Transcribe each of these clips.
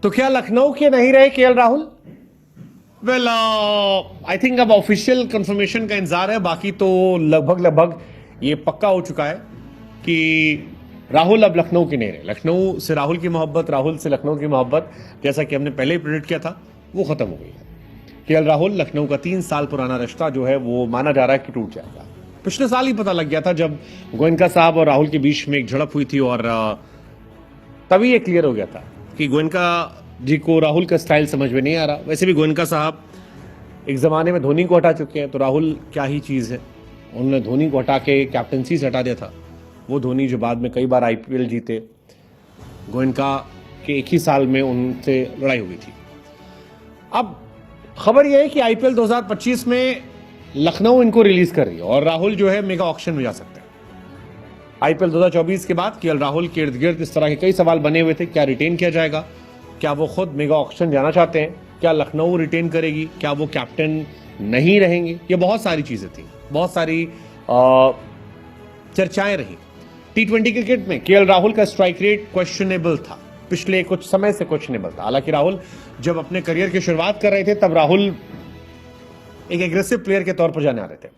तो क्या लखनऊ के नहीं रहे KL Rahul? Well I think अब ऑफिशियल कंफर्मेशन का इंतजार है, बाकी तो लगभग ये पक्का हो चुका है कि राहुल अब लखनऊ के नहीं रहे। लखनऊ से राहुल की मोहब्बत, राहुल से लखनऊ की मोहब्बत, जैसा कि हमने पहले ही प्रेडिक्ट किया था, वो खत्म हो गई है। केएल राहुल लखनऊ का 3 साल पुराना रिश्ता जो है वो माना जा रहा है कि टूट जाएगा। पिछले साल ही पता लग गया था जब गोयनका साहब और राहुल के बीच में एक झड़प हुई थी, और तभी ये क्लियर हो गया था कि गोयनका जी को राहुल का स्टाइल समझ में नहीं आ रहा। वैसे भी गोयनका साहब एक ज़माने में धोनी को हटा चुके हैं, तो राहुल क्या ही चीज़ है। उन्होंने धोनी को हटा के कैप्टनसी से हटा दिया था, वो धोनी जो बाद में कई बार आईपीएल जीते। गोयनका के एक ही साल में उनसे लड़ाई हुई थी। अब खबर यह है कि आईपीएल 2025 में लखनऊ इनको रिलीज कर रही है और राहुल जो है मेगा ऑक्शन में जा सकते हैं। आईपीएल 2024 के बाद केएल राहुल के इर्द गिर्द इस तरह के कई सवाल बने हुए थे। क्या रिटेन किया जाएगा? क्या वो खुद मेगा ऑक्शन जाना चाहते हैं? क्या लखनऊ रिटेन करेगी? क्या वो कैप्टन नहीं रहेंगे? ये बहुत सारी चीजें थी, बहुत सारी चर्चाएं रही। T20 क्रिकेट में केएल राहुल का स्ट्राइक रेट क्वेश्चनेबल था, पिछले कुछ समय से क्वेश्चनेबल था। हालांकि राहुल जब अपने करियर की शुरुआत कर रहे थे तब राहुल एक एग्रेसिव प्लेयर के तौर पर जाने आ रहे थे,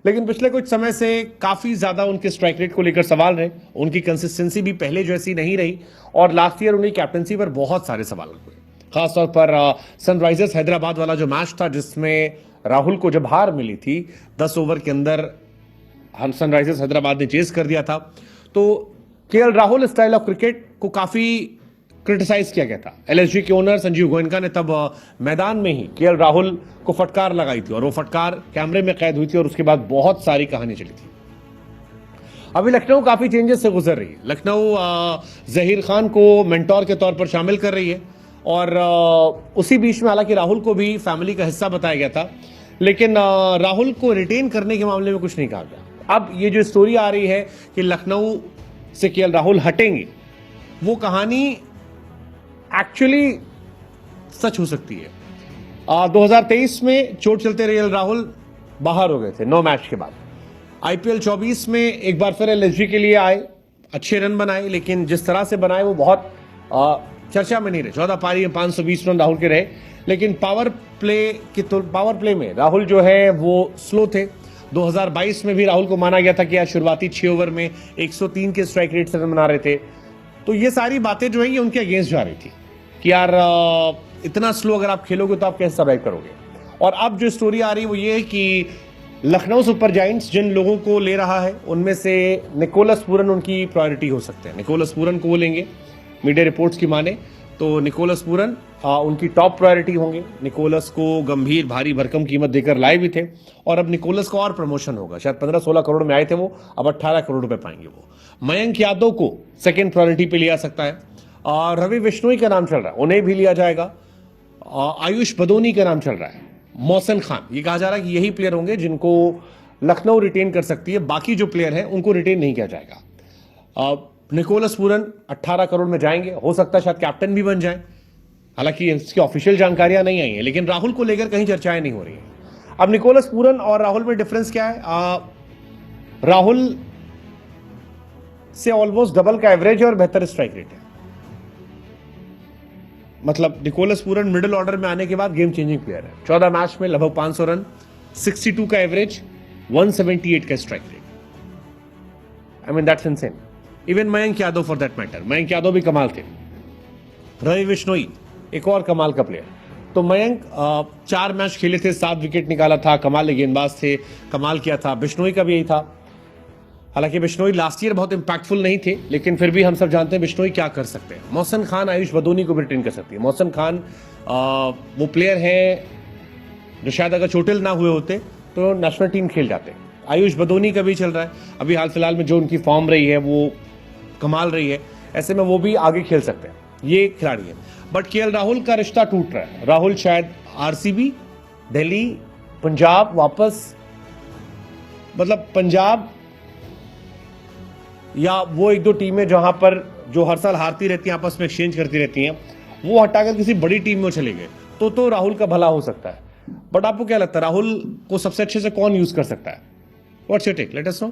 लेकिन पिछले कुछ समय से काफी ज्यादा उनके स्ट्राइक रेट को लेकर सवाल रहे। उनकी कंसिस्टेंसी भी पहले जैसी नहीं रही, और लास्ट ईयर उनकी कैप्टनसी पर बहुत सारे सवाल हुए। खासतौर पर सनराइजर्स हैदराबाद वाला जो मैच था जिसमें राहुल को जब हार मिली थी, 10 ओवर के अंदर सनराइजर्स हैदराबाद ने चेस कर दिया था, तो KL Rahul style of cricket को काफी क्रिटिसाइज किया गया था। एलएसजी के ओनर संजीव गोयनका ने तब मैदान में ही केएल राहुल को फटकार लगाई थी, और वो फटकार कैमरे में कैद हुई थी, और उसके बाद बहुत सारी कहानी चली थी। अभी लखनऊ काफी चेंजेस से गुजर रही है। लखनऊ जहीर खान को मेंटोर के तौर पर शामिल कर रही है, और उसी बीच में हालांकि राहुल को भी फैमिली का हिस्सा बताया गया था, लेकिन राहुल को रिटेन करने के मामले में कुछ नहीं कहा गया। अब ये जो स्टोरी आ रही है कि लखनऊ से केएल राहुल हटेंगे, वो कहानी एक्चुअली सच हो सकती है। 2023 में चोट चलते रहे राहुल, बाहर हो गए थे 9 मैच के बाद। आईपीएल 24 में एक बार फिर एलएसजी के लिए आए, अच्छे रन बनाए, लेकिन जिस तरह से बनाए वो बहुत चर्चा में नहीं रहे। 14 पारी में 520 रन राहुल के रहे, लेकिन पावर प्ले में राहुल जो है वो स्लो थे। 2022 में भी राहुल को माना गया था कि यार शुरुआती 6 ओवर में 103 के स्ट्राइक रेट से रन बना रहे थे। तो ये सारी बातें जो है ये उनके अगेंस्ट जा रही थी कि यार इतना स्लो अगर आप खेलोगे तो आप कैसे सर्वाइव करोगे। और अब जो स्टोरी आ रही है वो ये है कि लखनऊ सुपर जायंट्स जिन लोगों को ले रहा है उनमें से निकोलस पूरन उनकी प्रायोरिटी हो सकते हैं। निकोलस पूरन को वो लेंगे, मीडिया रिपोर्ट्स की माने तो निकोलस पूरन उनकी टॉप प्रायोरिटी होंगे। निकोलस को गंभीर भारी भरकम कीमत देकर लाए भी थे, और अब निकोलस का और प्रमोशन होगा। शायद 15-16 करोड़ में आए थे वो, अब 18 करोड़ रुपए पाएंगे वो। मयंक यादव को सेकेंड प्रायोरिटी पे लिया सकता है, और रवि बिश्नोई का नाम चल रहा है, उन्हें भी लिया जाएगा। आयुष बदोनी का नाम चल रहा है, मोहसिन खान, ये कहा जा रहा है कि यही प्लेयर होंगे जिनको लखनऊ रिटेन कर सकती है। बाकी जो प्लेयर हैं उनको रिटेन नहीं किया जाएगा। निकोलस पूरन 18 करोड़ में जाएंगे, हो सकता है शायद कैप्टन भी बन जाए। हालांकि इसकी ऑफिशियल जानकारियां नहीं आई हैं, लेकिन राहुल को लेकर कहीं चर्चाएं नहीं हो रही हैं। अब निकोलस पूरन और राहुल में डिफरेंस क्या है? राहुल से ऑलमोस्ट डबल का एवरेज है और बेहतर स्ट्राइक रेट है। मतलब निकोलस पूरन मिडिल ऑर्डर में आने के बाद गेम चेंजिंग प्लेयर है। 14 मैच में लगभग 500 रन, 62 का एवरेज, 178 का strike rate. I mean that's insane. Even Mayank Yadav for that matter, Mayank Yadav भी कमाल थे। रवि बिश्नोई एक और कमाल का प्लेयर। तो मयंक 4 मैच खेले थे, 7 विकेट निकाला था, कमाल गेंदबाज थे, कमाल किया था। बिश्नोई का भी यही था। हालांकि बिश्नोई लास्ट ईयर बहुत इंपैक्टफुल नहीं थे, लेकिन फिर भी हम सब जानते हैं बिश्नोई क्या कर सकते हैं। मोहसिन खान आयुष बदोनी को भी रिटेन कर सकती है। मोहसिन खान वो प्लेयर है जो शायद अगर चोटिल ना हुए होते तो नेशनल टीम खेल जाते। आयुष बदोनी का भी चल रहा है, अभी हाल फिलहाल में जो उनकी फॉर्म रही है वो कमाल रही है, ऐसे में वो भी आगे खेल सकते हैं। ये खिलाड़ी है। बट केएल राहुल का रिश्ता टूट रहा है। राहुल शायद आरसीबी, दिल्ली, पंजाब वापस, मतलब पंजाब या वो 1-2 टीमें जहां पर जो हर साल हारती रहती हैं, आपस में एक्सचेंज करती रहती हैं, वो हटाकर किसी बड़ी टीम में चले गए तो राहुल का भला हो सकता है। बट आपको क्या लगता है राहुल को सबसे अच्छे से कौन यूज कर सकता है? What's your take? Let us no.